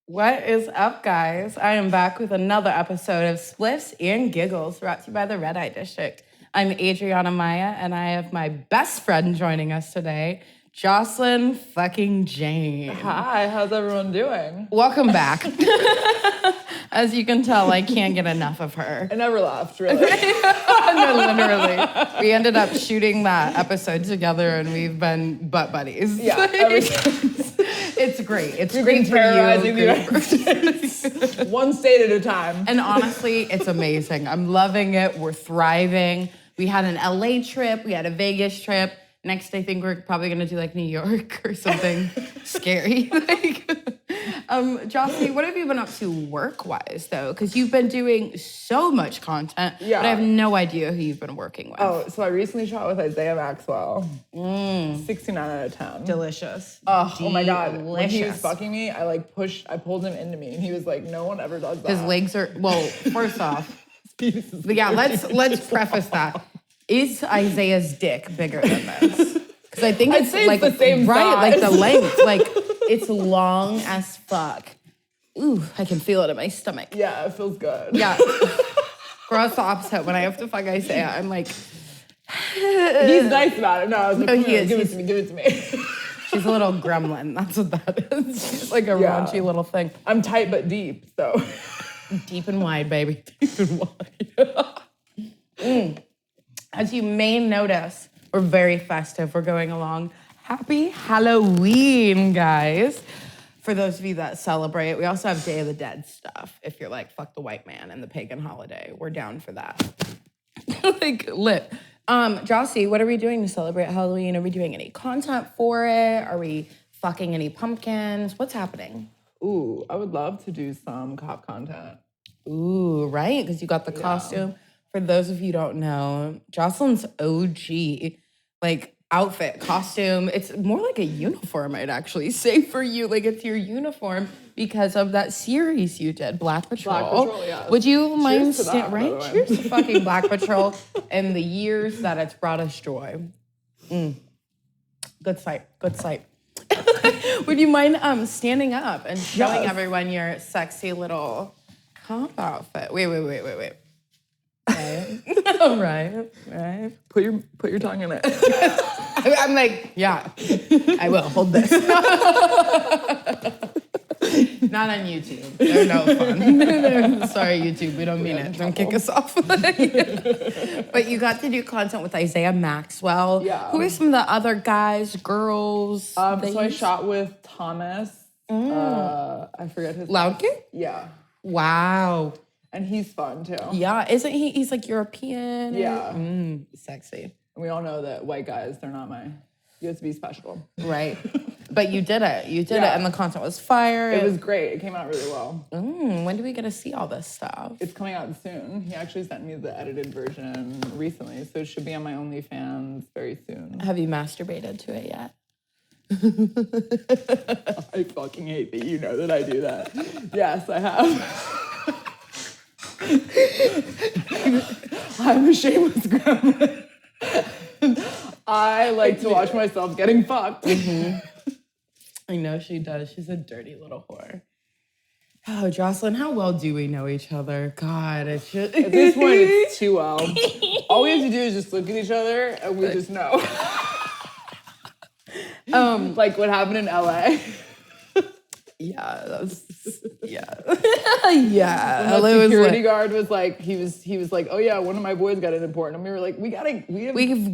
What is up, guys? I am back with another episode of Spliffs and Giggles, brought to you by the Red Eye District. I'm Adriana Maya, and I have my best friend joining us today, Joslyn fucking Jane. Hi, how's everyone doing? Welcome back. As you can tell, I can't get enough of her. I never laughed, really. No, literally. We ended up shooting that episode together, and we've been butt buddies. Yeah, ever since. It's great. It's You've great been terrorizing for the you. United States. One state at a time. And honestly, it's amazing. I'm loving it. We're thriving. We had an LA trip. We had a Vegas trip. Next, I think we're probably going to do like New York or something scary. Jocelyn, what have you been up to work-wise, though? Because you've been doing so much content, but I have no idea who you've been working with. Oh, so I recently shot with Isaiah Maxwell. 69 out of 10. Delicious. Oh my God. When he was fucking me, I pulled him into me, and he was like, no one ever does that. His legs are, well, first off, but yeah, let's preface that. Is Isaiah's dick bigger than this? Because I think it's like the same right, size. like the length, like it's long as fuck. Ooh, I can feel it in my stomach. Yeah, it feels good. Yeah. For us, the opposite. When I have to fuck Isaiah, I'm like, he's nice about it. No, I was like, he is. give it to me. She's a little gremlin. That's what that is. She's like a raunchy little thing. I'm tight but deep, so. Deep and wide, baby. Deep and wide. As you may notice, we're very festive. We're going along. Happy Halloween, guys. For those of you that celebrate, we also have Day of the Dead stuff. If you're like, fuck the white man and the pagan holiday, we're down for that. Like, lit. Jossie, what are we doing to celebrate Halloween? Are we doing any content for it? Are we fucking any pumpkins? What's happening? Ooh, I would love to do some cop content. Ooh, right? Because you got the costume. For those of you who don't know, Jocelyn's OG, like, outfit, costume, it's more like a uniform, I'd actually say, for you. Like, it's your uniform because of that series you did, Black Patrol. Black Patrol, yeah. Would you mind right? Cheers to fucking Black Patrol and the years that it's brought us joy. Good sight. Would you mind standing up and showing everyone your sexy little cop outfit? Wait. Okay. All right. Put your tongue in it. I'm like, yeah, I will. Hold this. Not on YouTube. They're no fun. Sorry, YouTube. We don't mean it. Don't kick us off. But you got to do content with Isaiah Maxwell. Yeah. Who are some of the other guys, girls? So I shot with Thomas. I forget his name. Loudkin? Yeah. Wow. And he's fun, too. Yeah. Isn't he? He's like European. Yeah. Sexy. And we all know that white guys, they're not you have to be special. Right. But you did it. You did it. And the content was fire. It was great. It came out really well. When do we get to see all this stuff? It's coming out soon. He actually sent me the edited version recently, so it should be on my OnlyFans very soon. Have you masturbated to it yet? I fucking hate that you know that I do that. Yes, I have. I'm a shameless gremlin. I like to watch myself getting fucked. I know she does. She's a dirty little whore. Oh, Jocelyn, how well do we know each other? God, it's just... At this point, it's too well. All we have to do is just look at each other and we just know. Like what happened in LA. Yeah, that was... Yeah. Yeah. The security guard was like, he was like, oh yeah, one of my boys got an important. And we were like, we've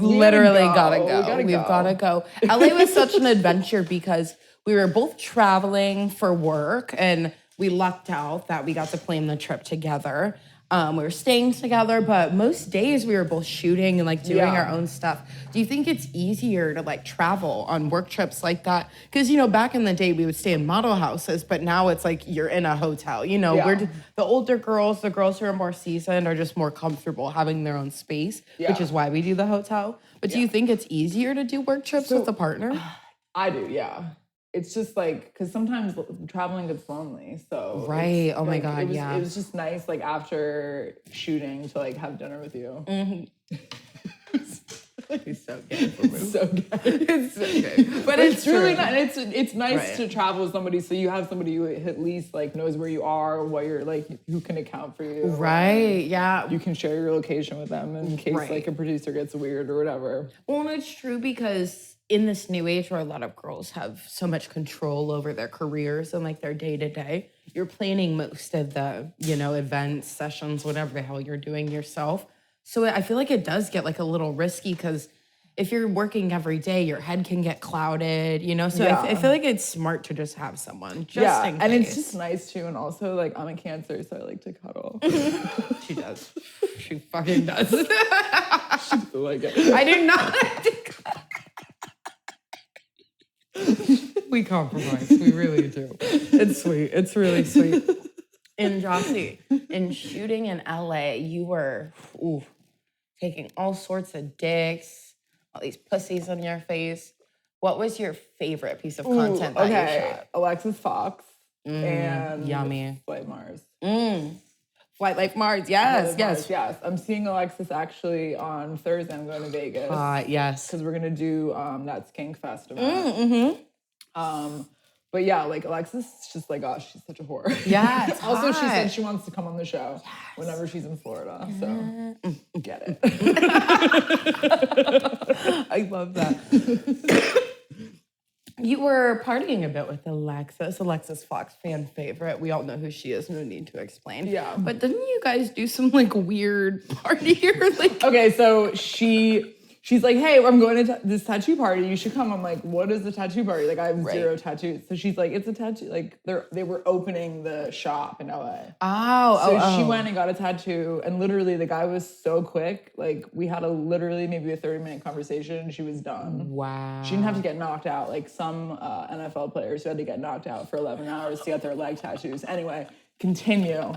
literally gotta go. We've gotta go. LA was such an adventure because we were both traveling for work and we lucked out that we got to plan the trip together. We were staying together, but most days we were both shooting and like doing our own stuff. Do you think it's easier to like travel on work trips like that? Because, you know, back in the day we would stay in model houses, but now it's like you're in a hotel. You know, we're the older girls, the girls who are more seasoned are just more comfortable having their own space, which is why we do the hotel. But do you think it's easier to do work trips with a partner? I do, yeah. It's just like, because sometimes traveling gets lonely, so. Right, oh my like, God, it was just nice, like, after shooting to, like, have dinner with you. He's so gay. So gay. It's so gay. But it's really true. nice. It's nice to travel with somebody so you have somebody who at least like knows where you are, what you're like, who can account for you. Right, yeah. You can share your location with them in case like a producer gets weird or whatever. Well, it's true because in this new age where a lot of girls have so much control over their careers and like their day-to-day, you're planning most of the, events, sessions, whatever the hell you're doing yourself. So I feel like it does get like a little risky because if you're working every day, your head can get clouded, So I feel like it's smart to just have someone just in case. And it's just nice too. And also like I'm a Cancer, so I like to cuddle. She does. She fucking does. She doesn't like it. I do not. We compromise. We really do. It's sweet. It's really sweet. And Jossie, in shooting in LA, you were taking all sorts of dicks, all these pussies on your face. What was your favorite piece of content that you shot? Alexis Fox and yummy. Flight Mars. Flight like Mars. Yes. I'm seeing Alexis actually on Thursday. I'm going to Vegas. Yes. Because we're going to do That's Kink Festival. But yeah, like Alexis is just like, oh, she's such a whore. Yeah, it's also, hot. she said she wants to come on the show whenever she's in Florida. So get it. I love that. You were partying a bit with Alexis Fox, fan favorite. We all know who she is. No need to explain. Yeah. But didn't you guys do some like weird party or like? Okay, so she's like, hey, I'm going to this tattoo party. You should come. I'm like, what is the tattoo party? Like, I have zero tattoos. So she's like, it's a tattoo. Like, they were opening the shop in LA. So she went and got a tattoo. And literally, the guy was so quick. Like, we had maybe a 30-minute conversation. She was done. Wow. She didn't have to get knocked out. Like some NFL players who had to get knocked out for 11 hours to get their leg tattoos. Anyway, continue.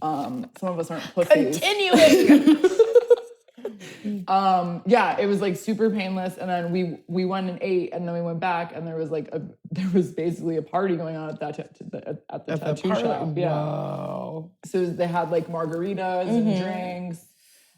Some of us aren't pussies. Continuing. It was like super painless, and then we went and ate, and then we went back, and there was basically a party going on at the tattoo shop. Yeah. Wow. So they had like margaritas and drinks,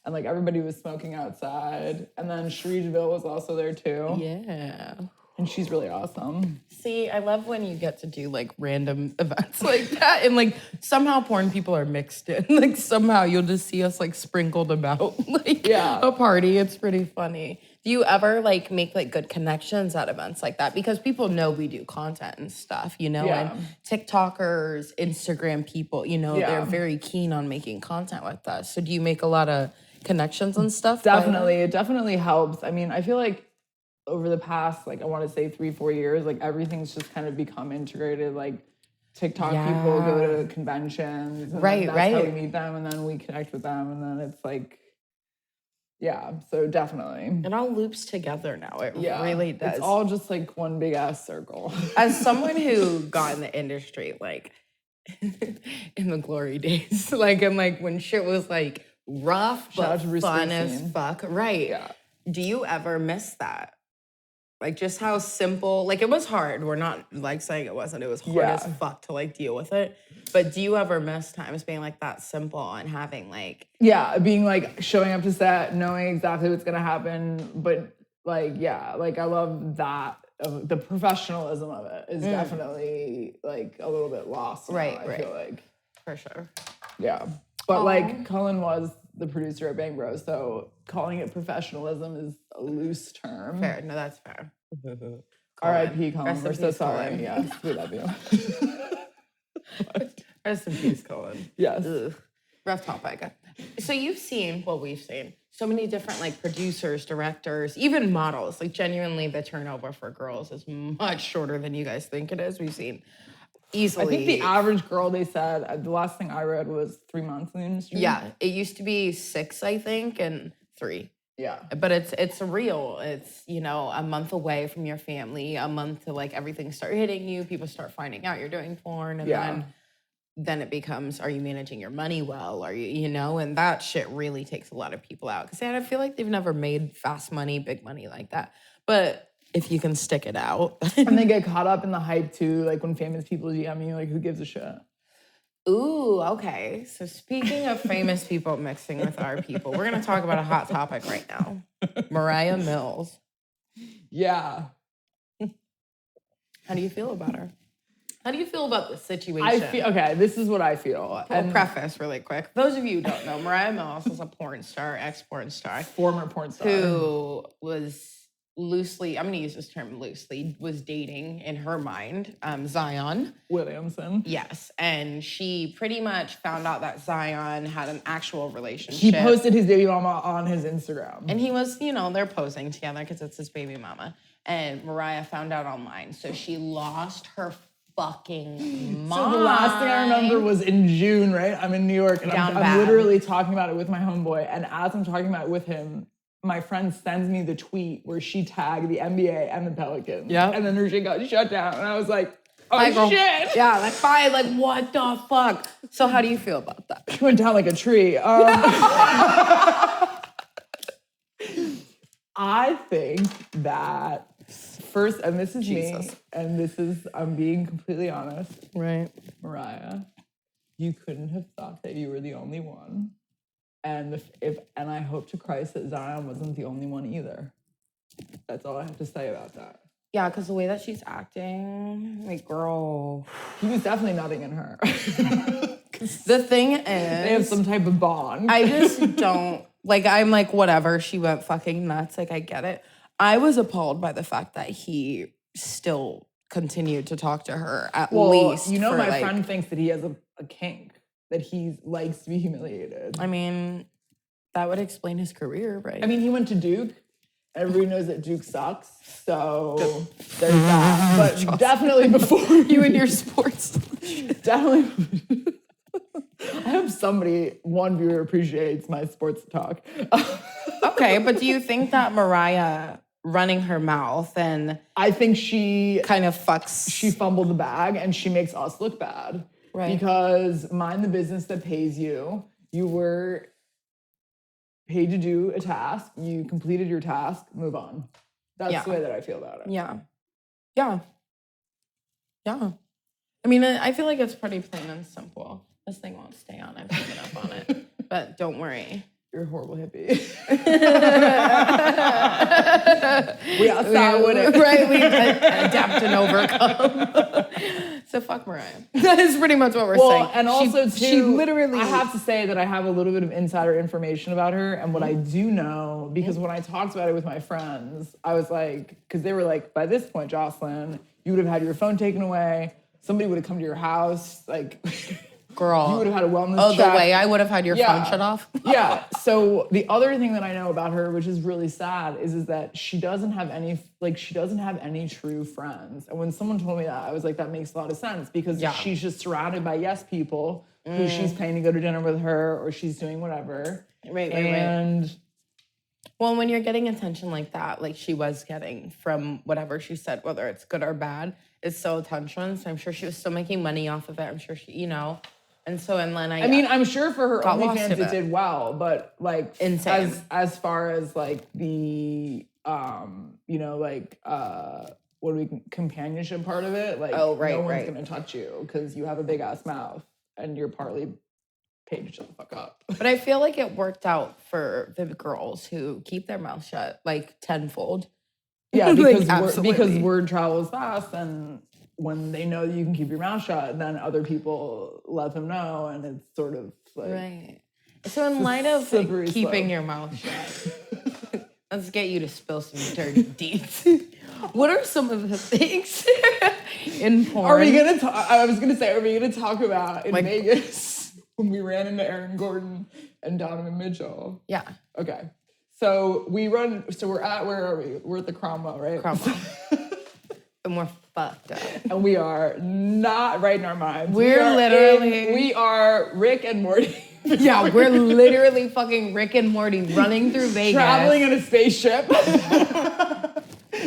and like everybody was smoking outside, and then Cherie DeVille was also there too. Yeah. And she's really awesome. See, I love when you get to do like random events like that. And like somehow porn people are mixed in. Like somehow you'll just see us like sprinkled about like a party. It's pretty funny. Do you ever like make like good connections at events like that? Because people know we do content and stuff, and TikTokers, Instagram people, they're very keen on making content with us. So do you make a lot of connections and stuff? Definitely. It definitely helps. I mean, I feel like over the past, like, I want to say 3-4 years, like, everything's just kind of become integrated. Like, TikTok people go to conventions. And that's how we meet them, and then we connect with them, and then it's like, so definitely. It all loops together now. It really does. It's all just, like, one big-ass circle. As someone who got in the industry, like, in the glory days, like, and, like, when shit was, like, rough but fun as fuck. Right. Yeah. Do you ever miss that? Like, just how simple, like, it was hard. We're not, like, saying it wasn't. It was hard as fuck to, like, deal with it. But do you ever miss times being, like, that simple and having, like... Yeah, being, like, showing up to set, knowing exactly what's going to happen. But, like, like, I love that. The professionalism of it is definitely, like, a little bit lost now, I feel like. For sure. Yeah. But, like, Cullen was the producer at Bang Bros, so calling it professionalism is a loose term. Fair. No, that's fair. R.I.P. Cullen. We're so sorry. Cullen. Yes, we love you. Rest in peace, Cullen. Yes. Ugh. Rough topic. So we've seen so many different like producers, directors, even models. Like genuinely the turnover for girls is much shorter than you guys think it is. We've seen easily. I think the average girl, they said, the last thing I read was 3 months in the industry. Yeah, it used to be 6, I think, and 3. Yeah. But it's real. It's, a month away from your family, a month to like everything start hitting you, people start finding out you're doing porn, and then it becomes, are you managing your money well? Are you, and that shit really takes a lot of people out. Because I feel like they've never made fast money, big money like that. But if you can stick it out. And they get caught up in the hype too, like when famous people DM you, like who gives a shit? Ooh, okay. So speaking of famous people mixing with our people, we're going to talk about a hot topic right now. Mariah Mills. Yeah. How do you feel about her? How do you feel about this situation? Okay, this is what I feel. I'll preface really quick. Those of you who don't know, Mariah Mills is a porn star, ex-porn star. Former porn star. Who was loosely, I'm going to use this term loosely, was dating, in her mind, Zion Williamson. Yes. And she pretty much found out that Zion had an actual relationship. He posted his baby mama on his Instagram. And he was, they're posing together because it's his baby mama. And Mariah found out online. So she lost her fucking mind. So the last thing I remember was in June, right? I'm in New York and I'm literally talking about it with my homeboy. And as I'm talking about it with him, my friend sends me the tweet where she tagged the NBA and the Pelicans. Yeah. And then her shit got shut down. And I was like, oh shit. Yeah, like bye, like what the fuck? So how do you feel about that? She went down like a tree. I think that first, and this is me, and this is, I'm being completely honest. Right. Mariah, you couldn't have thought that you were the only one. And and I hope to Christ that Zion wasn't the only one either. That's all I have to say about that. Yeah, because the way that she's acting, like, girl. He was definitely nutting in her. The thing is, they have some type of bond. I just don't, like, I'm like, whatever, she went fucking nuts, like, I get it. I was appalled by the fact that he still continued to talk to her, at least. You know, my friend thinks that he has a kink, that he likes to be humiliated. I mean, that would explain his career, right? I mean, he went to Duke. Everybody knows that Duke sucks, so there's that. But definitely before you and your sports. Definitely. I hope one viewer appreciates my sports talk. Okay, but do you think that Mariah running her mouth and... I think she... kind of fucks... She fumbled the bag and she makes us look bad. Right. Because mind the business that pays you. You were paid to do a task. You completed your task. Move on. That's the way that I feel about it. Yeah. Yeah. Yeah. I mean, I feel like it's pretty plain and simple. This thing won't stay on. I've given up on it. But don't worry. You're a horrible hippie. We outside with it. Right, we adapt and overcome. So fuck Mariah. That is pretty much what we're saying. And also, she literally... I have to say that I have a little bit of insider information about her. And what I do know, because when I talked about it with my friends, I was like, because they were like, by this point, Joslyn, you would have had your phone taken away. Somebody would have come to your house, like... Girl. You would have had a wellness check. The way I would have had your phone shut off? Yeah. So the other thing that I know about her, which is really sad, is that she doesn't have any true friends. And when someone told me that, I was like, that makes a lot of sense because she's just surrounded by yes people who she's paying to go to dinner with her or she's doing whatever. Right. Well, when you're getting attention like that, like she was getting from whatever she said, whether it's good or bad, it's so attention. So I'm sure she was still making money off of it. I'm sure she, And so, and then I mean, I'm sure for her OnlyFans it did well, but like insane. As far as like the companionship part of it, like no one's gonna touch you because you have a big ass mouth and you're partly paid to shut the fuck up. But I feel like it worked out for the girls who keep their mouth shut like tenfold. Yeah, because word travels fast and when they know that you can keep your mouth shut, then other people let them know, and it's sort of like... Right. So in light of keeping your mouth shut, let's get you to spill some dirty deeds. What are some of the things in porn? Are we going to talk about in Vegas when we ran into Aaron Gordon and Donovan Mitchell? Yeah. Okay. So where are we? We're at the Cromwell, right? Cromwell. And we're fucked up. And we are not right in our minds. We are Rick and Morty. Yeah, we're literally fucking Rick and Morty running through Vegas. Traveling in a spaceship.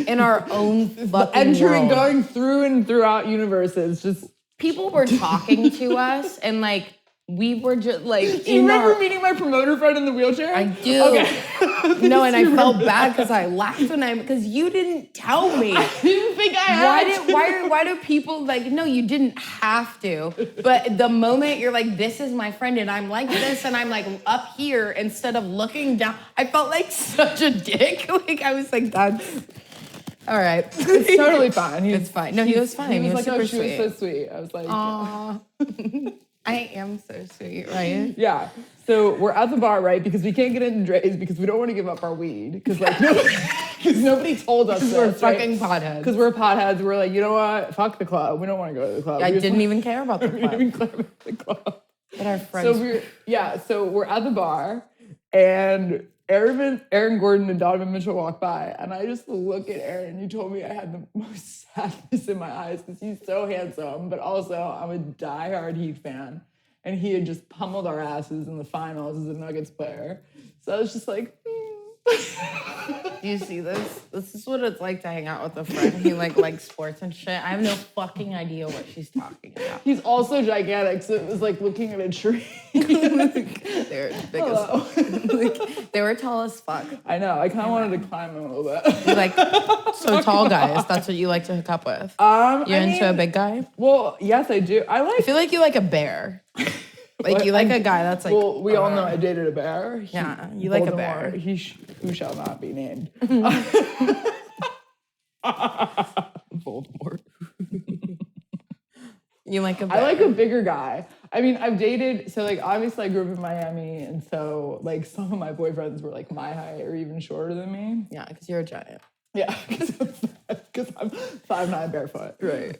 In our own fucking world. Going through and throughout universes. Just people were talking to us and like We were just like, Do you remember meeting my promoter friend in the wheelchair? I do. Okay. No, and I felt bad because I laughed because you didn't tell me. I didn't think I had Why do people like, no, you didn't have to. But the moment you're like, this is my friend and I'm like this and I'm like up here instead of looking down, I felt like such a dick. Like I was like, that's all right. It's totally fine. It's fine. No, he was fine. He was like, super she sweet. was so sweet. I was like, aww. I am so sweet, right? Yeah. So we're at the bar, right? Because we can't get into Dre's because we don't want to give up our weed. Because like nobody told us this, we're fucking potheads. Because we're potheads. We're like, you know what? Fuck the club. We don't want to go to the club. I didn't even care about the club. We didn't even care about the club. But our friends. So we're at the bar, and Aaron Gordon and Donovan Mitchell walk by, and I just look at Aaron. You told me I had the most sadness in my eyes because he's so handsome, but also I'm a diehard Heat fan, and he had just pummeled our asses in the finals as a Nuggets player. So I was just like, Do you see this? This is what it's like to hang out with a friend who likes sports and shit. I have no fucking idea what she's talking about. He's also gigantic, so it was like looking at a tree. They're big as they were tall as fuck. I know. I kind of wanted to climb him a little bit. You like so tall guys. That's what you like to hook up with. You're into a big guy? Well, yes, I do. I feel like you like a bear. Like you like a guy that's like. Well, we all know I dated a bear. Yeah, you like a bear. Who shall not be named. Voldemort. You like a bear. I like a bigger guy. I mean, I've dated, so like obviously I grew up in Miami, and so like some of my boyfriends were like my height or even shorter than me. Yeah, because you're a giant. Yeah, because I'm 5'9" barefoot. Right.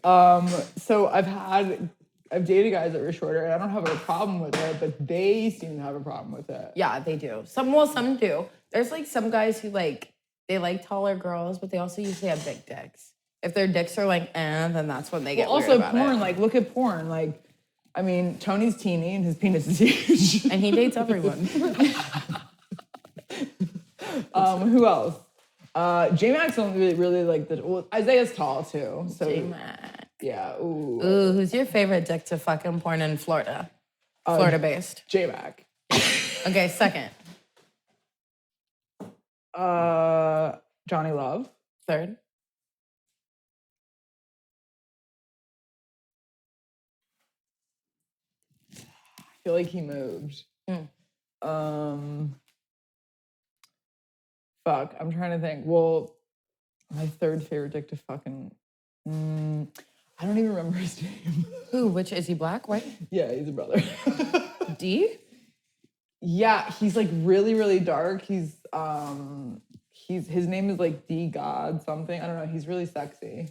So I've dated guys that were shorter, and I don't have a problem with it, but they seem to have a problem with it. Yeah, they do. Some do. There's like some guys who they like taller girls, but they also usually have big dicks. If their dicks are like, then that's when they get weird about porn, it. like look at porn. Like, I mean, Tony's teeny and his penis is huge. And he dates everyone. Who else? J-Max don't really like Isaiah's tall too. So J-Max. Yeah. Ooh. Who's your favorite dick to fuck in porn in Florida? Florida-based. J-Mac. Okay, second. Johnny Love. Third. I feel like he moved. Fuck, I'm trying to think. Well, my third favorite dick to fucking... I don't even remember his name. Who? Which is he? Black? White? Yeah, he's a brother. D? Yeah, he's like really, really dark. His name is like D God something. I don't know. He's really sexy.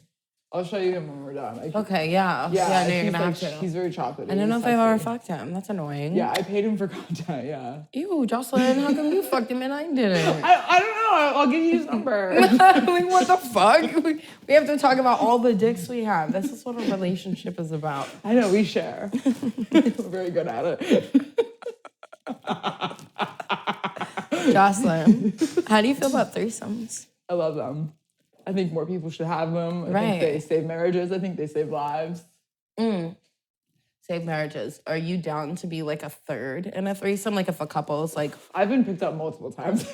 I'll show you him when we're done. Okay, yeah. Yeah, I know you're gonna have to. He's very chocolatey. I don't know if I've ever fucked him. That's annoying. Yeah, I paid him for content, yeah. Ew, Joslyn, how come you fucked him and I didn't? I don't know. I'll give you his number. Like, what the fuck? We have to talk about all the dicks we have. This is what a relationship is about. I know, we share. We're very good at it. Joslyn, how do you feel about threesomes? I love them. I think more people should have them. I think they save marriages. I think they save lives. Save marriages. Are you down to be like a third in a threesome? Like if a couple is like... I've been picked up multiple times.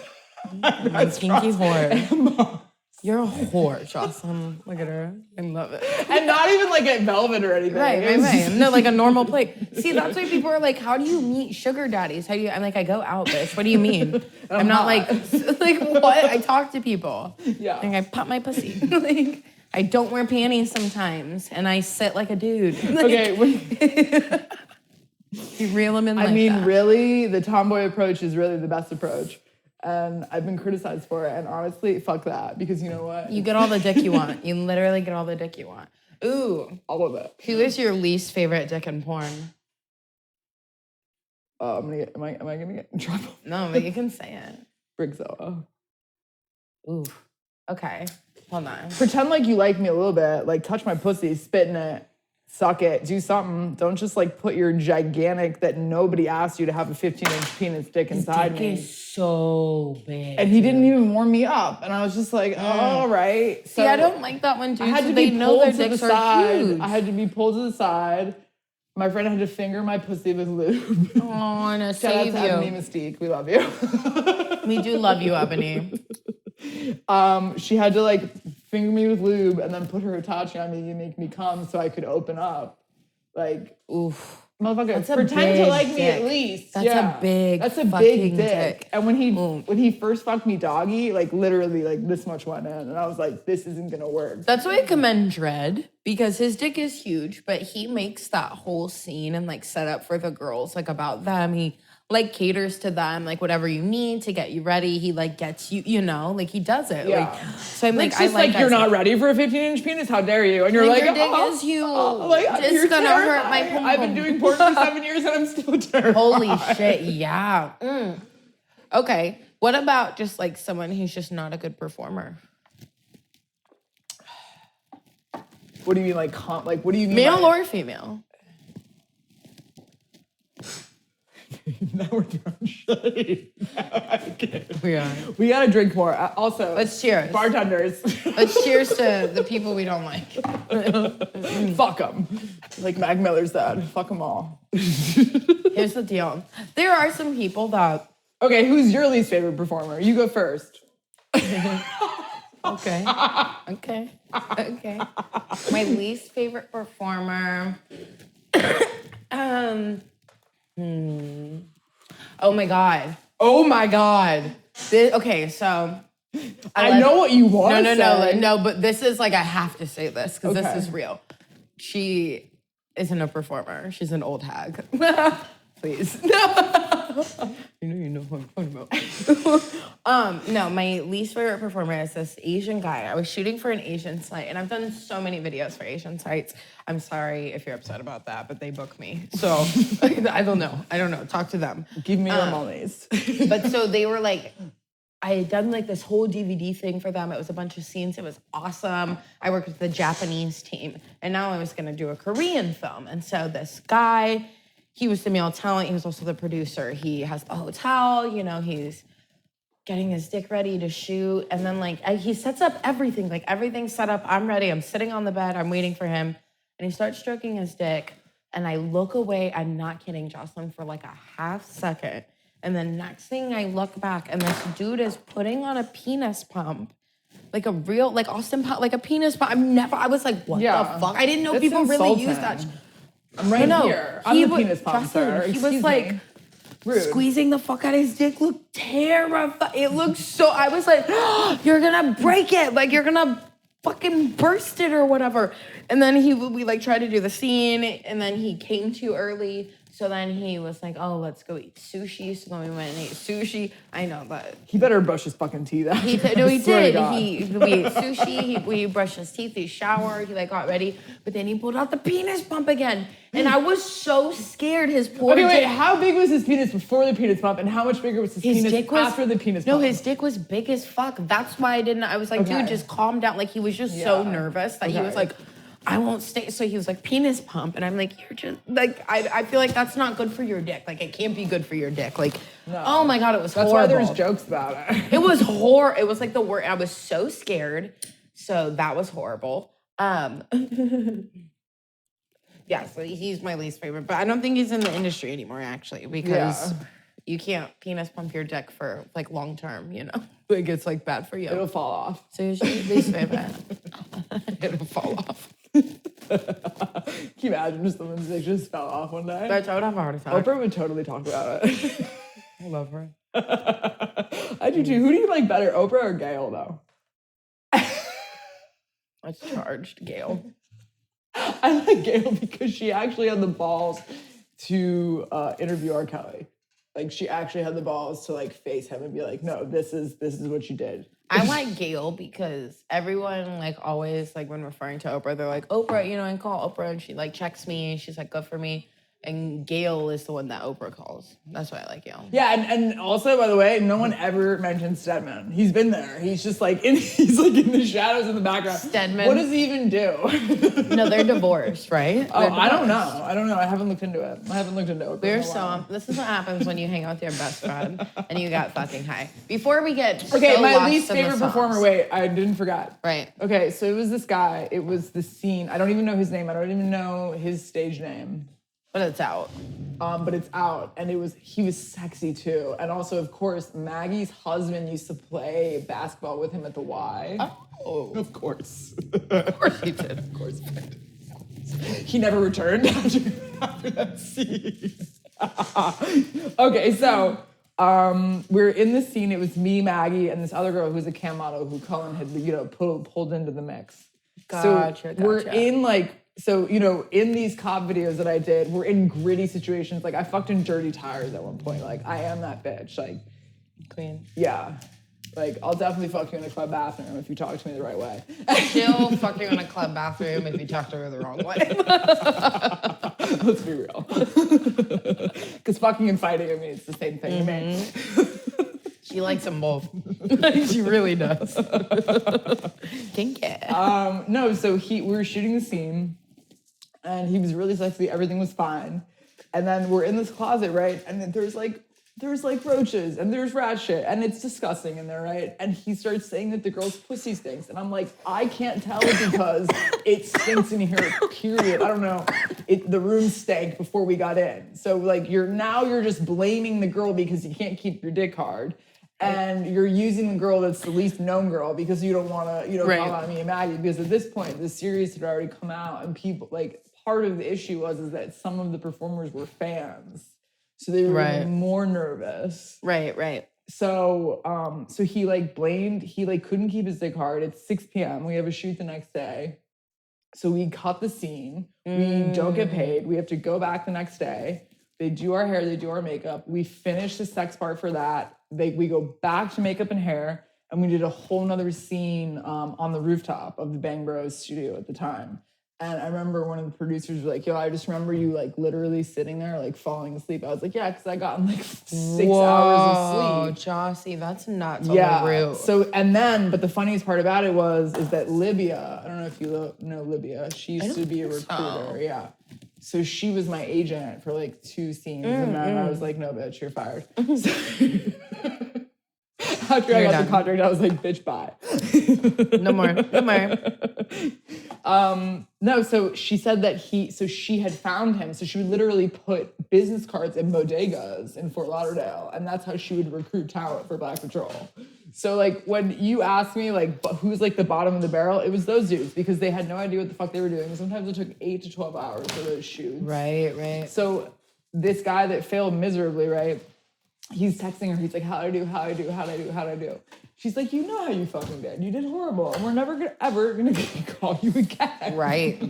Kinky whore. You're a whore, Jocelyn. Look at her. I love it. And not even like at Velvet or anything. Right. No, like a normal plate. See, that's why people are like, how do you meet sugar daddies? How do you... I'm like, I go out, bitch. What do you mean? I'm not like what? I talk to people. Yeah. Like, I pop my pussy. Like, I don't wear panties sometimes, and I sit like a dude. Like, Okay. You reel them in like that. Really, the tomboy approach is really the best approach. And I've been criticized for it. And honestly, fuck that. Because you know what? You get all the dick you want. You literally get all the dick you want. Ooh. All of it. Who is your least favorite dick in porn? Am I gonna get in trouble? No, but you can say it. Brigzoa. Ooh. Okay. Hold on. Pretend like you like me a little bit. Like touch my pussy, spit in it, suck it, do something. Don't just like put your gigantic that nobody asked you to have a 15-inch penis dick inside me. His dick is so big. And he didn't even warm me up. And I was just like, all right. So see, I don't like that one, dude. I had to they be know pulled their to the dicks are side. huge. I had to be pulled to the side. My friend had to finger my pussy with lube. Oh, and to Shout out save to you. Ebony Mystique. We love you. We do love you, Ebony. She had to like finger me with lube and then put her Hitachi on me and make me come so I could open up. Like, oof. Motherfucker, pretend to like me at least. That's a big That's a fucking big dick. And when he first fucked me doggy, like literally like this much went in. And I was like, this isn't gonna work. That's why I commend Dredd, because his dick is huge, but he makes that whole scene and like set up for the girls, like about them. He like caters to them, like whatever you need to get you ready. He like gets you, you know, like he does it. Yeah. Like, so I'm like, it's just I like you're not ready for a 15-inch penis. How dare you? And you're like, your dick is huge. It's gonna hurt my pum. I've been doing porn for 7 years and I'm still terrified. Holy shit, yeah. Okay, what about just like someone who's just not a good performer? What do you mean, like what do you mean? Male or female? Now we're throwing shade. We gotta drink more. Also, let's cheers. Bartenders. Let's cheers to the people we don't like. Fuck them. Like Mac Miller said, fuck them all. Here's the deal. There are some people that... Okay, who's your least favorite performer? You go first. Okay. My least favorite performer... Oh my god. Okay, so I know what you want. No, but this is like I have to say this because this is real. She isn't a performer. She's an old hag. Please. You know who I'm talking about. No, my least favorite performer is this Asian guy. I was shooting for an Asian site, and I've done so many videos for Asian sites. I'm sorry if you're upset about that, but they book me. So I don't know. Talk to them. Give me your monies. But so they were like, I had done like this whole DVD thing for them. It was a bunch of scenes. It was awesome. I worked with the Japanese team, and now I was gonna do a Korean film. And so this guy, he was the male talent. He was also the producer. He has the hotel, you know, he's getting his dick ready to shoot. And then like, he sets up everything, like everything's set up. I'm ready. I'm sitting on the bed. I'm waiting for him. And he starts stroking his dick. And I look away. I'm not kidding, Joslyn, for like a half second. And then next thing I look back and this dude is putting on a penis pump. Like a real, like Austin pump, like a penis pump. I was like, what the fuck? I didn't know people really use that. I'm right here. I'm the penis pump, sir. He was like squeezing the fuck out of his dick. Looked terrifying. It looked so, I was like, oh, you're gonna break it. Like you're gonna fucking burst it or whatever. And then we like tried to do the scene and then he came too early. So then he was like, oh, let's go eat sushi. So then we went and ate sushi. I know, but... He better brush his fucking teeth out. He did. We ate sushi. We brushed his teeth. He showered. He like got ready. But then he pulled out the penis pump again. And I was so scared. His poor dick... wait. How big was his penis before the penis pump? And how much bigger was his penis after the penis pump? No, his dick was big as fuck. That's why I was like, dude, just calm down. Like, he was just so nervous that he was like... I won't stay. So he was like, penis pump. And I'm like, you're just, like, I feel like that's not good for your dick. Like, it can't be good for your dick. Like, oh my God, it was horrible. That's why there's jokes about it. It was horrible. It was like the worst. I was so scared. So that was horrible. Yeah, so he's my least favorite. But I don't think he's in the industry anymore, actually, because you can't penis pump your dick for, like, long term, you know? Like, it's, like, bad for you. It'll fall off. So he's your least favorite. It'll fall off. Can you imagine if someone's dick just fell off one day? Bitch, I would have a heart attack. Oprah would totally talk about it. I love her. I do too. Who do you like better, Oprah or Gail, though? That's charged, Gail. I like Gail because she actually had the balls to interview R. Kelly. Like, she actually had the balls to, like, face him and be like, no, this is what you did. I like Gail because everyone, like, always, like, when referring to Oprah, they're like, Oprah, you know, and call Oprah, and she, like, checks me, and she's, like, good for me. And Gail is the one that Oprah calls. That's why I like Gail. Yeah, and also, by the way, no one ever mentions Stedman. He's been there. He's just like he's like in the shadows in the background. Stedman. What does he even do? No, they're divorced, right? Oh, I don't know. I haven't looked into it. I haven't looked into Oprah. This is what happens when you hang out with your best friend and you got fucking high. Before we get my least favorite performer. Wait, I didn't forget. Right. Okay, so it was this guy. It was the scene. I don't even know his name. I don't even know his stage name. But it's out. But it's out, and he was sexy too. And also, of course, Maggie's husband used to play basketball with him at the Y. Oh. Of course. Of course he did. Of course he did. He never returned after that scene. Okay, so we're in this scene. It was me, Maggie, and this other girl who was a cam model who Cullen had, pulled into the mix. Gotcha. We're in in these cop videos that I did, we're in gritty situations. Like I fucked in dirty tires at one point. Like I am that bitch. Like queen. Yeah. Like I'll definitely fuck you in a club bathroom if you talk to me the right way. She'll fuck you in a club bathroom if you talk to her the wrong way. Let's be real. Because fucking and fighting, I mean, it's the same thing. Mm-hmm. She likes them both. She really does. Kinky. No, so we were shooting the scene, and he was really sexy. Everything was fine. And then we're in this closet, right? And then there's roaches and there's rat shit and it's disgusting in there, right? And he starts saying that the girl's pussy stinks. And I'm like, I can't tell because it stinks in here, period. I don't know. The room stank before we got in. So like you're just blaming the girl because you can't keep your dick hard. And you're using the girl that's the least known girl because you don't want to, call out me and Maggie. Because at this point, the series had already come out and people, like, part of the issue is that some of the performers were fans. So they were even more nervous. Right. So he couldn't keep his dick hard. It's 6 p.m. We have a shoot the next day. So we cut the scene. We don't get paid. We have to go back the next day. They do our hair, they do our makeup. We finish the sex part for that. We go back to makeup and hair, and we did a whole nother scene on the rooftop of the Bang Bros studio at the time. And I remember one of the producers was like, yo, I just remember you like literally sitting there like falling asleep. I was like, yeah, because I got like 6 hours of sleep. Jossie, that's nuts on the root. So, but the funniest part about it is that Libya, I don't know if you know Libya, she used to be a recruiter, yeah. So she was my agent for like 2 scenes, and then I was like, no, bitch, you're fired. After I got the contract, I was like, bitch, bye. No more. No, so she said that she had found him. So she would literally put business cards in bodegas in Fort Lauderdale, and that's how she would recruit talent for Black Patrol. So like when you ask me like who's like the bottom of the barrel, it was those dudes because they had no idea what the fuck they were doing. Sometimes it took 8 to 12 hours for those shoots. Right. So this guy that failed miserably, right? He's texting her. He's like, how'd I do? She's like, you know how you fucking did. You did horrible. And we're never ever gonna call you again. Right.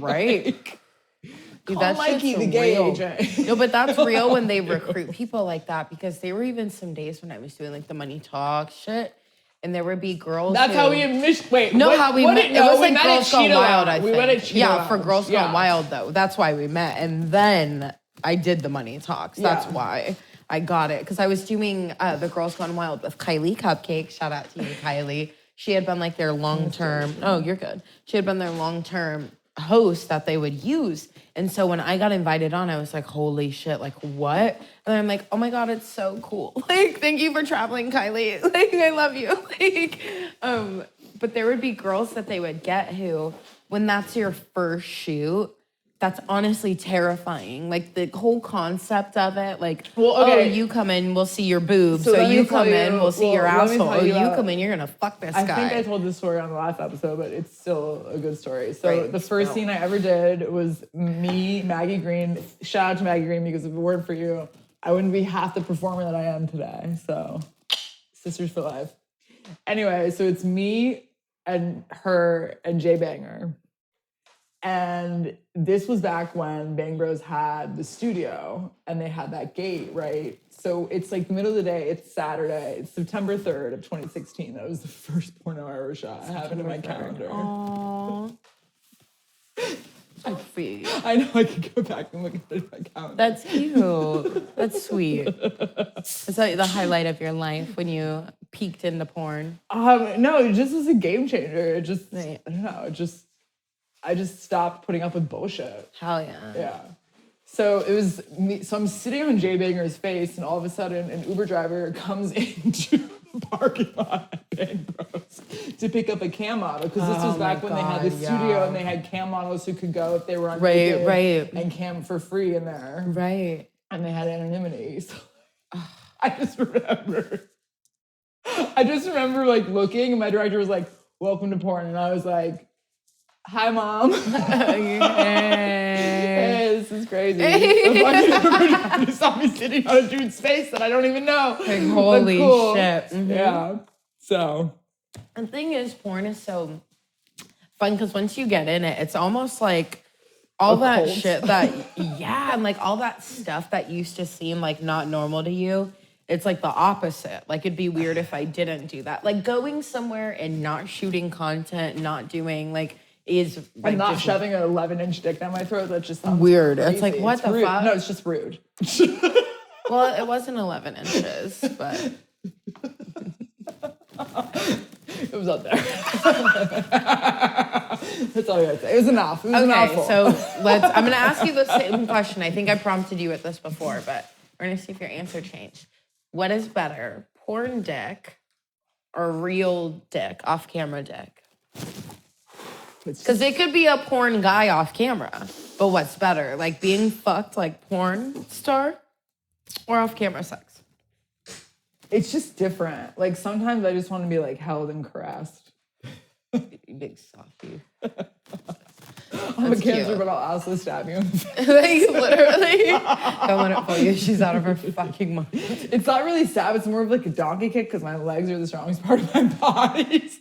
Dude, that's Mikey, the gay agent. No, but that's real when they recruit people like that because there were even some days when I was doing like the money talk shit. And there would be girls. That's how we wait. No, how we met. It was like Girls Gone Wild, I think. We met at Cheetah Lounge. For Girls Gone Wild, though. That's why we met. And then I did the money talks. That's why I got it. Because I was doing the Girls Gone Wild with Kylie Cupcake. Shout out to you, Kylie. She had been like their long-term. Oh, you're good. She had been their long-term host that they would use. And so when I got invited on, I was like, holy shit, like what? And I'm like, oh my God, it's so cool. Like, thank you for traveling, Kylie. Like, I love you. Like, but there would be girls that they would get who, when that's your first shoot, that's honestly terrifying. Like the whole concept of it, like, oh, you come in, we'll see your boobs. So you come in, we'll see your asshole. Oh, you come in, you're gonna fuck this guy. I think I told this story on the last episode, but it's still a good story. So the first scene I ever did was me, Maggie Green. Shout out to Maggie Green because if it weren't for you, I wouldn't be half the performer that I am today. So sisters for life. Anyway, so it's me and her and Jay Banger. And this was back when Bang Bros had the studio and they had that gate, right? So it's like the middle of the day, it's Saturday, it's September 3rd of 2016. That was the first porno I ever shot. I have it in my calendar. Aww. That's sweet. I know, I could go back and look at it in my calendar. That's cute. That's sweet. It's like the highlight of your life when you peeked into porn. No, it just was a game changer. It just, I don't know, I just stopped putting up with bullshit. Hell yeah. Yeah. So it was me. So I'm sitting on Jay Banger's face, and all of a sudden, an Uber driver comes into the parking lot paying pros to pick up a cam model because this was back when they had the studio and they had cam models who could go if they were on and cam for free in there. Right. And they had anonymity. So I just remember like looking and my director was like, welcome to porn. And I was like, hi, Mom. Hey, this is crazy. You saw me sitting on a dude's face that I don't even know. Like, holy shit. Mm-hmm. Yeah. So. The thing is, porn is so fun because once you get in it, it's almost like all that shit that, and like all that stuff that used to seem like not normal to you. It's like the opposite. Like, it'd be weird if I didn't do that. Like, going somewhere and not shooting content, not doing, like, is... like, I'm not shoving an 11-inch dick down my throat. That just sounds weird. crazy. It's like, what it's the rude. fuck? No, it's just rude. Well, it wasn't 11 inches, but... It was up there. That's all I gotta say. It was enough. It was enough. So I'm gonna ask you the same question. I think I prompted you with this before, but we're gonna see if your answer changed. What is better, porn dick or real dick, off-camera dick? Because it could be a porn guy off camera, but what's better, like being fucked like porn star or off-camera sex? It's just different. Like, sometimes I just want to be, like, held and caressed. You big softie. I'm a cancer, but I'll also stab you. Like, literally. Don't let it pull you. She's out of her fucking mind. It's not really stab. It's more of, like, a donkey kick because my legs are the strongest part of my body. So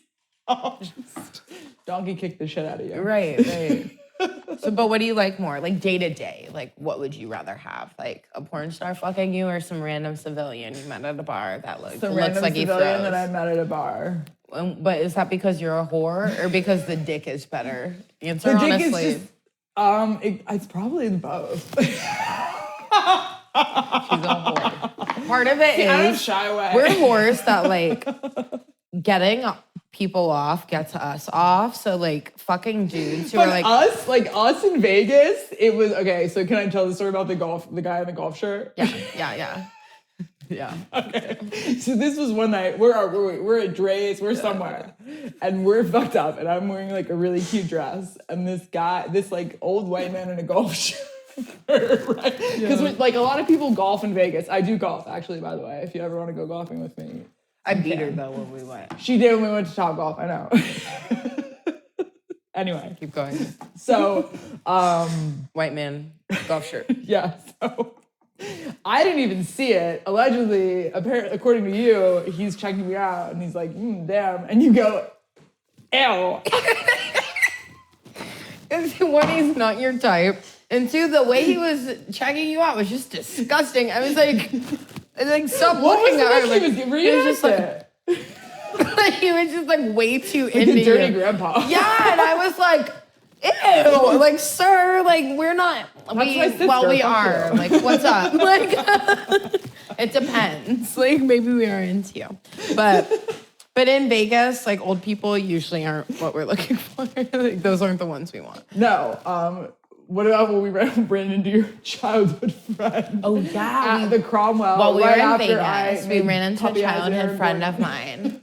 I'll just donkey kick the shit out of you. Right. So, but what do you like more? Like, day to day, like, what would you rather have? Like, a porn star fucking you or some random civilian you met at a bar that looks like he throws? That I met at a bar. But is that because you're a whore or because the dick is better? Answer the honestly. Dick is just, it's probably both. She's a whore. Part of it is shy away. We're whores that, like, getting people off gets us off. So, like, fucking dudes who are like us in Vegas, it was okay. So can I tell the story about the guy in the golf shirt? Yeah. Okay. So this was one night. We're at Dre's. We're somewhere, and we're fucked up. And I'm wearing like a really cute dress, and this like old white man in a golf shirt. Right? Because like a lot of people golf in Vegas. I do golf, actually. By the way, if you ever want to go golfing with me. I beat her though when we went. She did when we went to Topgolf. I know. Anyway, keep going. So, white man, golf shirt. Yeah. So, I didn't even see it. Allegedly, apparently, according to you, he's checking me out, and he's like, "Damn," and you go, "Ew." One, he's not your type, and two, the way he was checking you out was just disgusting. I was like, stop looking at him. He was just like. He was just like way too like into a dirty grandpa. Yeah, and I was like, ew, like, sir, like, we're not. We are. Like, what's up? Like, it depends. Like, maybe we are into you, but in Vegas, like, old people usually aren't what we're looking for. Like, those aren't the ones we want. No. What about when we ran into your childhood friend? Oh, yeah. At the Cromwell. While we were in Vegas, we ran into a childhood friend of mine.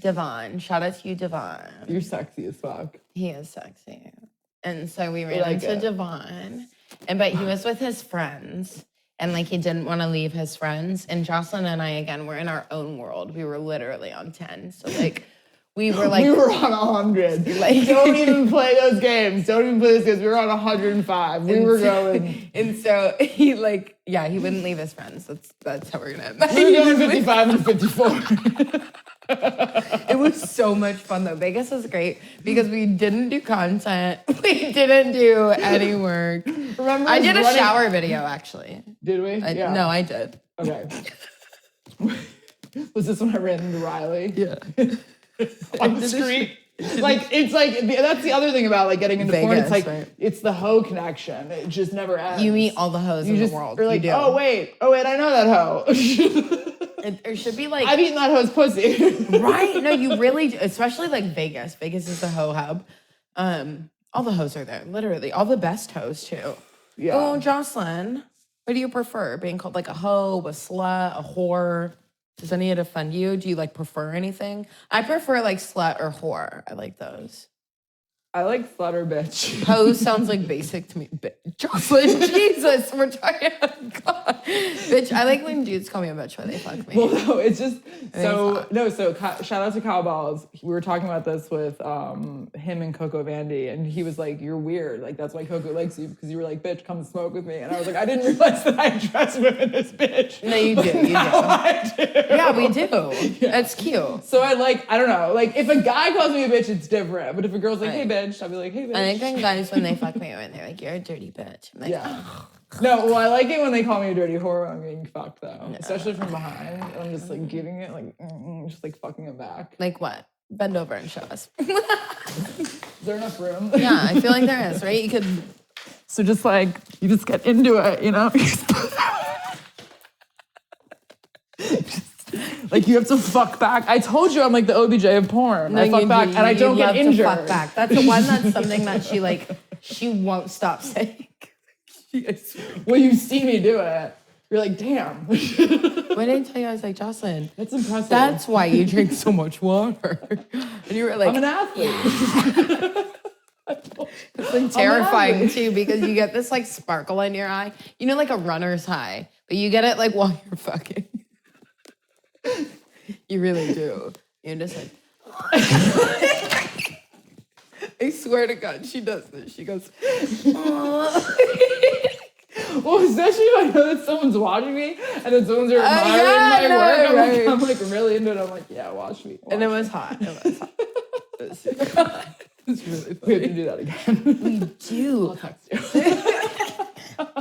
Devon. Shout out to you, Devon. You're sexy as fuck. He is sexy. And so we ran into Devon. But he was with his friends. And, like, he didn't want to leave his friends. And Joslyn and I, again, were in our own world. We were literally on 10. So, like... We were on 100. Like, don't even play those games. We were on 105. We were going. And so he he wouldn't leave his friends. That's how we're gonna end. We were going 55 and 54. It was so much fun though. Vegas was great because we didn't do content. We didn't do any work. Remember, I did a shower video actually. Did we? No, I did. Okay. Was this when I ran into Riley? Yeah. On the street. Like, it's like, that's the other thing about, like, getting into Vegas, porn. It's like, it's the hoe connection. It just never ends. You meet all the hoes in the world. You're like, oh, wait, I know that hoe. It should be like... I've eaten that hoe's pussy. Right? No, you really... Especially, like, Vegas. Vegas is the hoe hub. All the hoes are there. Literally. All the best hoes, too. Yeah. Oh, Joslyn, what do you prefer? Being called, like, a hoe, a slut, a whore? Does any of it offend you? Do you like prefer anything? I prefer like slut or whore. I like those. I like slut or bitch. Pose sounds like basic to me. Joslyn, Jesus, we're talking. God. Bitch, I like when dudes call me a bitch when they fuck me. Well, no, it's just so shout out to Cowballs. We were talking about this with him and Coco Vandy, and he was like, "You're weird. Like that's why Coco likes you because you were like, bitch, come smoke with me." And I was like, I didn't realize that I dress women as bitch. No, you do. You do. I do. Yeah, we do. Yeah. It's cute. So I don't know. Like if a guy calls me a bitch, it's different. But if a girl's like, "Hey, bitch," I'll be like, "Hey, bitch." I think guys when they fuck me, when they're like, "You're a dirty bitch." I'm like, yeah. No, well, I like it when they call me a dirty whore when I'm getting fucked, though. No. Especially from behind. I'm just, like, giving it, like, just, like, fucking him back. Like what? Bend over and show us. Is there enough room? Yeah, I feel like there is, right? You could... So just, like, you just get into it, you know? Like, you have to fuck back. I told you I'm, like, the OBJ of porn. No, I fuck back, and I don't get injured. To fuck back. That's the one that's something that she won't stop saying. Well, you see me do it. You're like, damn. When did I tell you I was like, Joslyn? That's impressive. That's why you drink so much water. And you were like, I'm an athlete. It's like terrifying too because you get this like sparkle in your eye. You know, like a runner's high, but you get it like while you're fucking. You really do. You're just like. I swear to God, she does this. She goes, well, especially if I know that someone's watching me and then someone's admiring my work. I'm like really into it. I'm like, yeah, watch me. And it was hot. It was hot. It was super hot. It's really funny. We have to do that again. We do. I'll text you.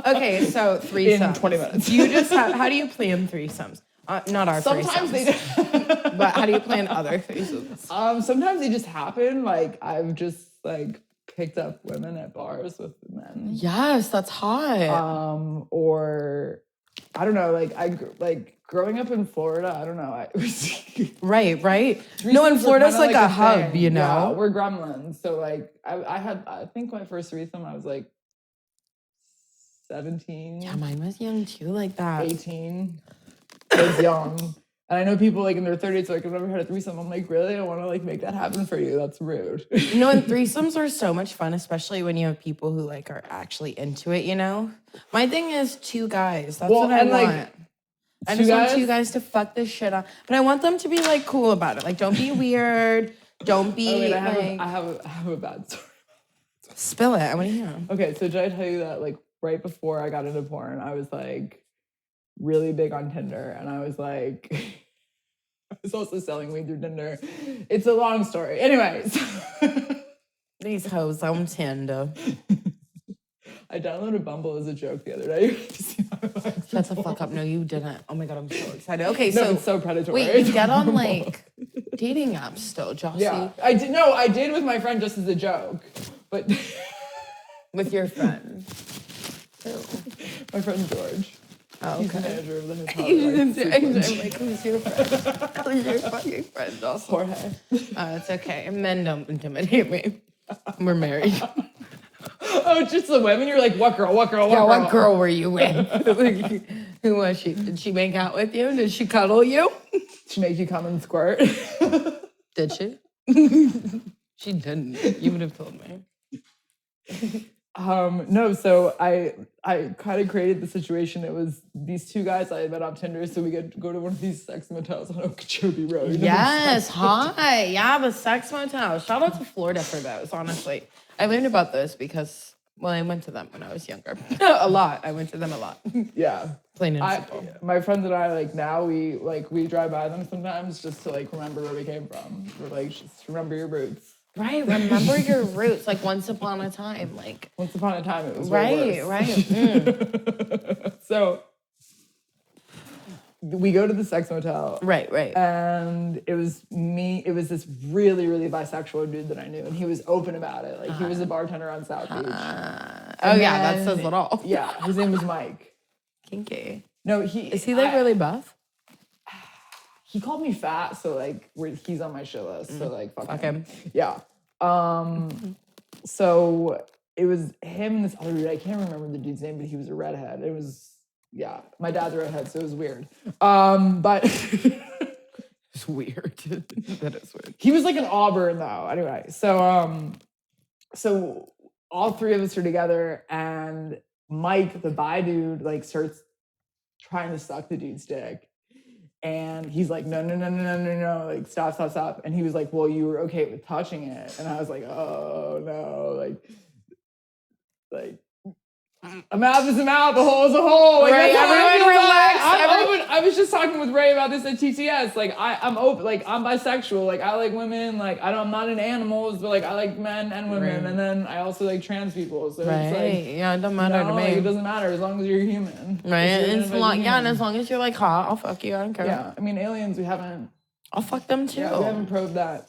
Okay, so threesomes. In 20 minutes. Do you just how do you plan threesomes? Not our Sometimes threesomes. They do. But how do you plan other threesomes? Sometimes they just happen. Like I've just like picked up women at bars with men. Yes, that's hot. Or I don't know. Like growing up in Florida. I don't know. Right. No, in Florida's like a hub, you know. Yeah, we're gremlins. So like I think my first threesome I was like 17. Yeah, mine was young too, like that. 18. I was young. And I know people like in their 30s like, I've never had a threesome. I'm like, really? I want to like make that happen for you. That's rude. You know, and threesomes are so much fun, especially when you have people who like are actually into it, you know? My thing is 2 guys. That's what I want. I just want 2 guys to fuck this shit up. But I want them to be like cool about it. Like, don't be weird. Don't be I have a bad story. Spill it. I want to hear. Okay, so did I tell you that like right before I got into porn, I was like really big on Tinder, and I was like, I was also selling weed through Tinder. It's a long story. Anyways. These hoes on Tinder. I downloaded Bumble as a joke the other day. Shut the fuck up. No, you didn't. Oh my God, I'm so excited. Okay, no, it's so predatory. Wait, you get on like dating apps still, Jossie? Yeah, I did. No, I did with my friend just as a joke, but with your friend. My friend George. Oh, okay. He's the manager of the hotel. I'm like, who's your friend? Who's your fucking friend? Also? Jorge. It's okay. Men don't intimidate me. We're married. Oh, just the women? You're like, what girl? What girl were you with? Who was she? Did she make out with you? Did she cuddle you? Did she make you come and squirt? Did she? She didn't. You would have told me. No, so I kind of created the situation. It was these 2 guys I had met on Tinder, so we could go to one of these sex motels on Okeechobee Road. Yes, hi. Yeah, the sex motel. Shout out to Florida for those, honestly. I learned about those because, well, I went to them when I was younger. A lot. I went to them a lot. Yeah. Plain and simple. My friends and I, like, now we drive by them sometimes just to, like, remember where we came from. We're like, just remember your roots. Right, remember your roots, like once upon a time, like. Once upon a time, it was right. So, we go to the sex motel. Right. And it was this really, really bisexual dude that I knew, and he was open about it. Like, he was a bartender on South Beach. That says it all. Yeah, his name was Mike. Kinky. No, is he like really buff? He called me fat, so like he's on my shit list. So like fuck him. him. Yeah. So it was him and this other dude. I can't remember the dude's name, but he was a redhead. It was yeah, my dad's a redhead, so it was weird. But It's weird. That is weird. he was like an Auburn though. Anyway, so all three of us are together, and Mike, the bi dude, like starts trying to suck the dude's dick. And he's like, no, like stop. And he was like, well, you were okay with touching it. And I was like, oh no, like a mouth is a mouth, a hole is a hole. Like, right, everyone relax. I was just talking with Ray about this at TTS. Like I'm open, like I'm bisexual. Like I like women. Like I'm not into animals, but like I like men and women. Right. And then I also like trans people. So right. it's like, yeah, it doesn't matter to me. Like, it doesn't matter as long as you're human. Right. And as long as you're like hot, I'll fuck you. I don't care. Yeah. I mean, aliens, we haven't. I'll fuck them too. Yeah, we haven't probed that.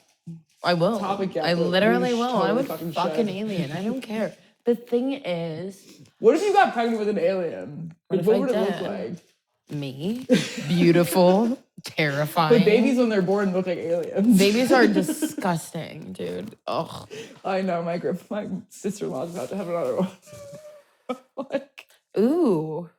I will. Topic yet, I literally will. Totally I would fucking alien. I don't care. The thing is, what if you got pregnant with an alien? What would it look like? Me, beautiful, terrifying. But babies, when they're born, look like aliens. Babies are disgusting, dude. Ugh. I know. My sister-in-law's about to have another one. Like, ooh.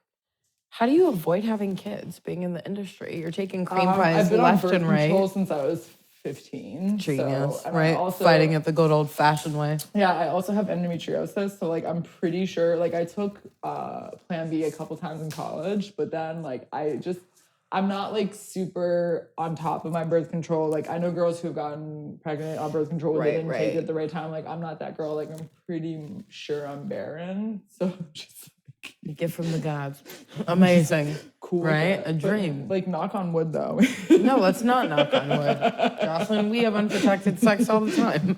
How do you avoid having kids? Being in the industry, you're taking cream pies left and right. I've been on birth control since I was 15. Genius, so, right? Also, fighting it the good old-fashioned way. Yeah, I also have endometriosis, so like I'm pretty sure. Like I took Plan B a couple times in college, but then like I'm not like super on top of my birth control. Like I know girls who have gotten pregnant on birth control, but they didn't take it at the right time. Like I'm not that girl. Like I'm pretty sure I'm barren. So just. Gift from the gods. Amazing. Cool. Right? A dream. Like, knock on wood, though. No, let's not knock on wood. Jocelyn, we have unprotected sex all the time.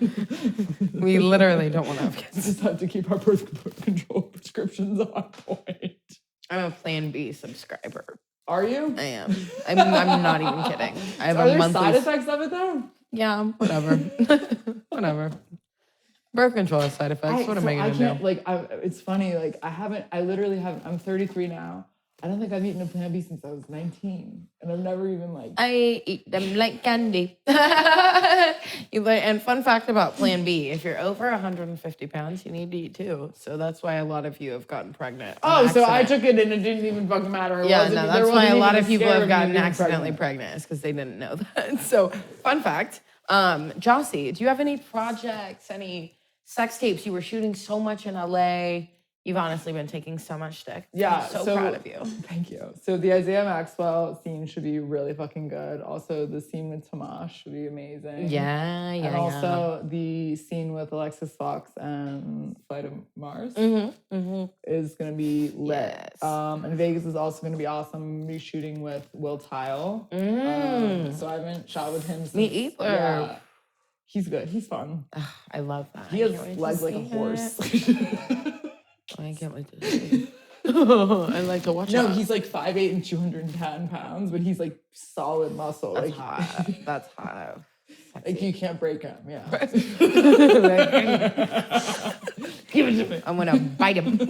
We literally don't want to have kids. We just have to keep our birth control prescriptions on point. I'm a Plan B subscriber. Are you? I am. I'm not even kidding. I have Are there side effects of it, though? Yeah, whatever. Whatever. Birth control has side effects. What am I gonna do? Like, it's funny. Like, I literally haven't. I'm 33 now. I don't think I've eaten a Plan B since I was 19, and I've never even like. I eat them like candy. And fun fact about Plan B: if you're over 150 pounds, you need to eat too. So that's why a lot of you have gotten pregnant. Oh, so I took it and it didn't even fucking matter. That's why a lot of people have gotten accidentally pregnant. Is because they didn't know that. So fun fact, Jossie, do you have any projects? Any sex tapes? You were shooting so much in LA. You've honestly been taking so much dick. Yeah. I'm so proud of you. Thank you. So the Isaiah Maxwell scene should be really fucking good. Also, the scene with Tomash should be amazing. Yeah. And also the scene with Alexis Fox and Flight of Mars is going to be lit. Yes. And Vegas is also going to be awesome. I'm going to be shooting with Will Tile. So I haven't shot with him since. Me either. Yeah. He's good. He's fun. I love that. He has legs like a horse. I can't wait to see. I like to watch. No, he's like 5'8" and 210 pounds, but he's like solid muscle. That's like hot. That's hot. Like you can't break him. Yeah. Give it to me. I'm gonna bite him.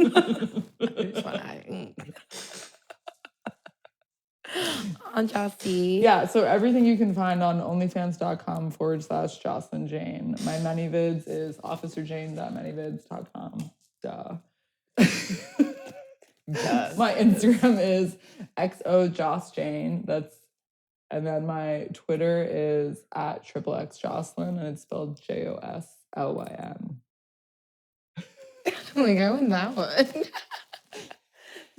On Jossie. Yeah, so everything you can find on onlyfans.com/Joslyn Jane. My ManyVids is officerjane.manyvids.com. Duh. Yes. My Instagram is xojosjane. And then my Twitter is @XXXJoslyn, and it's spelled JOSLYN. We go with that one.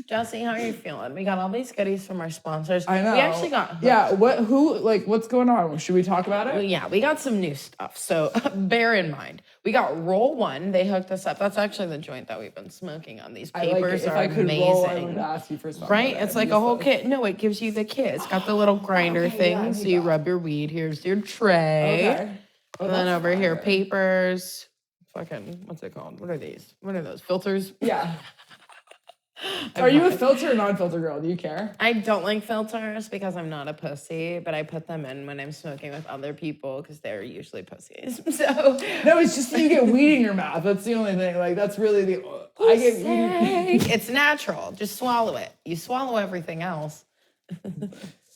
Jossie, how are you feeling? We got all these goodies from our sponsors. I know. We actually got... Yeah, what's going on? Should we talk about it? Well, yeah, we got some new stuff. So bear in mind, we got Roll One. They hooked us up. That's actually the joint that we've been smoking on. These papers are amazing. Roll, I would ask you for something. Right? It's like a whole kit. No, it gives you the kit. It's got the little grinder thing. So you rub your weed. Here's your tray. Okay. And then over here, papers. Fucking, what's it called? What are these? What are those? Filters? Yeah. Are you a filter or non-filter girl? Do you care? I don't like filters because I'm not a pussy, but I put them in when I'm smoking with other people because they're usually pussies. So no, it's just that you get weed in your mouth. That's the only thing. Like that's really the. I get weed. It's natural. Just swallow it. You swallow everything else.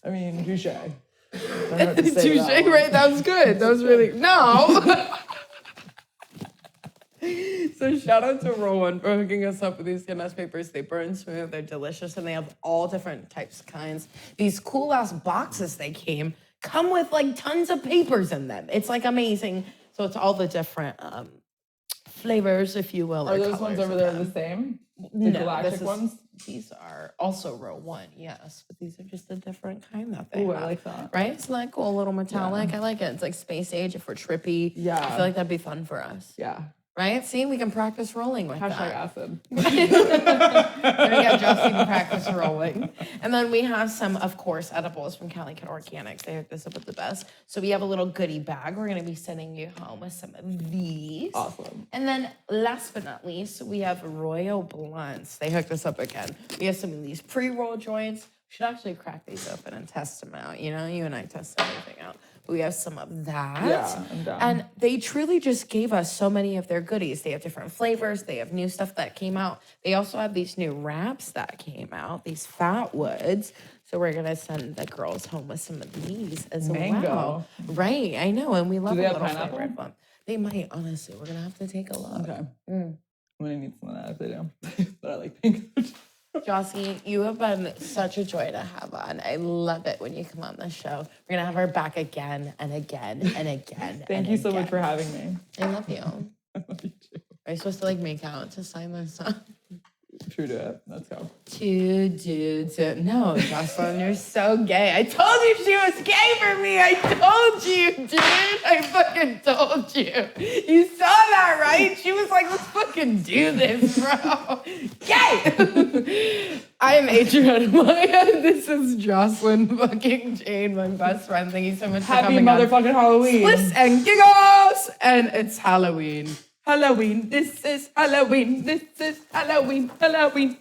I mean, touche. Touche, right? That was good. That was really no. So shout out to Roll One for hooking us up with these CNS papers. They burn smooth, they're delicious, and they have all different types, kinds. These cool ass boxes they come with like tons of papers in them. It's like amazing. So it's all the different flavors, if you will. Are those ones over there the same? The galactic ones? These are also Row 1, yes. But these are just a different kind that they have. I like that. Right? It's like cool, a little metallic. Yeah. I like it. It's like space age if we're trippy. Yeah. I feel like that'd be fun for us. Yeah. Right? See, we can practice rolling with that. Acid. Then we got Joslyn to practice rolling. And then we have some, of course, edibles from Cali Cut Organics. They hooked this up with the best. So we have a little goodie bag. We're going to be sending you home with some of these. Awesome. And then last but not least, we have Royal Blunts. They hooked us up again. We have some of these pre-roll joints. We should actually crack these open and test them out. You know, you and I test everything out. We have some of that. Yeah, I'm down. And they truly just gave us so many of their goodies. They have different flavors. They have new stuff that came out. They also have these new wraps that came out, these fat woods. So we're going to send the girls home with some of these as well. Right, I know. And we love a little flavored one. They might, honestly. We're going to have to take a look. Okay. I'm going to need some of that if they do. But I like pink. Jossie, you have been such a joy to have on. I love it when you come on the show. We're going to have her back again and again and again. Thank you so much for having me. I love you. I love you too. Are you supposed to like make out to sign this up? True to it. Let's go. Two dudes. No, Joslyn, you're so gay. I told you she was gay for me. I told you, dude. I fucking told you. You saw that, right? She was like, let's fucking do this, bro. Gay! I am Adriana Maya. This is Joslyn fucking Jane, my best friend. Thank you so much for coming on. Happy motherfucking Halloween. Spliffs and Giggles! And it's Halloween. Halloween, this is Halloween, this is Halloween, Halloween.